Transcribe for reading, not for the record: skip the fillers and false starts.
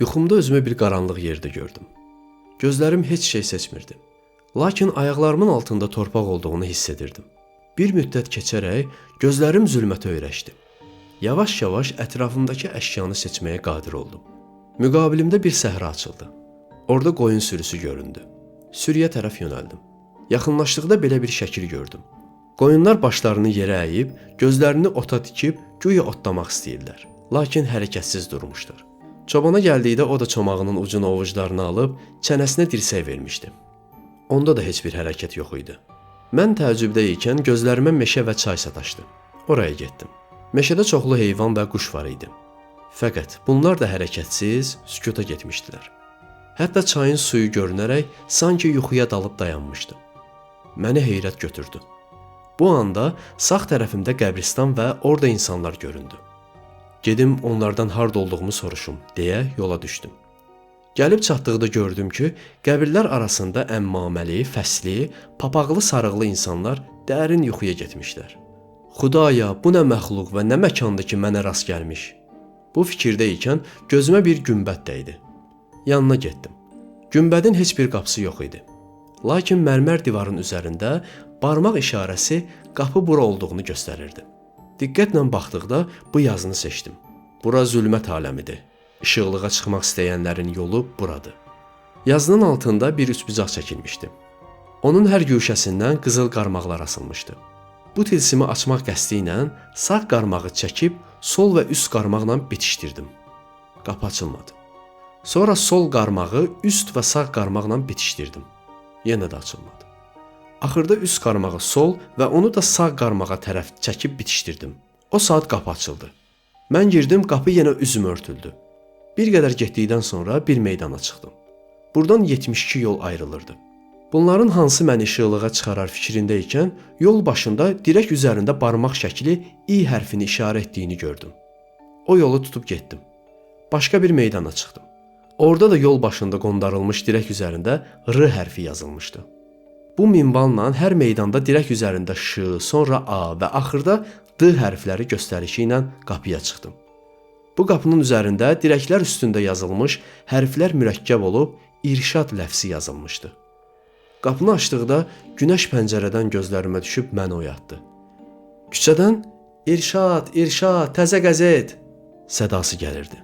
Yuxumda özümü bir qaranlıq yerdə gördüm. Gözlərim heç şey seçmirdi. Lakin ayaqlarımın altında torpaq olduğunu hiss edirdim. Bir müddət keçərək gözlərim zülmətə öyrəşdi. Yavaş-yavaş ətrafımdakı əşyanı seçməyə qadir oldum. Müqabilimdə bir səhra açıldı. Orada qoyun sürüsü göründü. Sürüyə tərəf yönəldim. Yaxınlaşdıqda belə bir şəkil gördüm. Qoyunlar başlarını yerə əyib, gözlərini ota tikib güya otlamaq istəyirlər. Lakin hərəkətsiz durmuşlar. Çobana gəldikdə o da çomağının ucunu ovucularına alıb çənəsinə dirsək vermişdi. Onda da heç bir hərəkət yox idi. Mən təəccübdə ikən gözlərimə meşə və çay sataşdı. Oraya getdim. Meşədə çoxlu heyvan və quş var idi. Fəqət bunlar da hərəkətsiz, sükuta getmişdilər. Hətta çayın suyu görünərək sanki yuxuya dalıb dayanmışdı. Məni heyrət götürdü. Bu anda sağ tərəfimdə qəbristan və orada insanlar göründü. Gedim onlardan harda olduğumu soruşum deyə yola düşdüm. Gəlib çatdıqda gördüm ki, qəbirlər arasında əmmaməli, fəsli, papaqlı sarıqlı insanlar dərin yuxuya getmişlər. Xudaya, bu nə məxluq və nə məkandır ki, mənə rast gəlmiş? Bu fikirdə ikən gözümə bir günbəd dəydi. Yanına getdim. Günbədin heç bir qapısı yox idi. Lakin mərmər divarın üzərində barmaq işarəsi qapı bura olduğunu göstərirdi. Diqqətlə baxdıqda bu yazını seçdim. Bura zülmət aləmidir. İşıqlığa çıxmaq istəyənlərin yolu buradır. Yazının altında bir üçbucaq çəkilmişdi. Onun hər güşəsindən qızıl qarmaqlar asılmışdı. Bu tilsimi açmaq qəsdi ilə sağ qarmağı çəkib sol və üst qarmaqla bitişdirdim. Qapı açılmadı. Sonra sol qarmağı üst və sağ qarmaqla bitişdirdim. Yenə də açılmadı. Axırda üst qarmağı sol və onu da sağ qarmağa tərəf çəkib bitişdirdim. O saat qapı açıldı. Mən girdim, qapı yenə üzümə örtüldü. Bir qədər getdikdən sonra bir meydana çıxdım. Buradan 72 yol ayrılırdı. Bunların hansı məni işıqlığa çıxarar fikrində ikən yol başında dirək üzərində barmaq şəkli İ hərfini işarə etdiyini gördüm. O yolu tutub getdim. Başqa bir meydana çıxdım. Orada da yol başında qondarılmış dirək üzərində R hərfi yazılmışdı. Bu minvalla hər meydanda dirək üzərində Ş, sonra A və axırda D hərfləri göstərişi ilə qapıya çıxdım. Bu qapının üzərində dirəklər üstündə yazılmış hərflər mürəkkəb olub İrşad ləfzi yazılmışdı. Qapını açdıqda günəş pəncərədən gözlərimə düşüb məni oyatdı. Küçədən İrşad, İrşad, təzə qəzet sədası gəlirdi.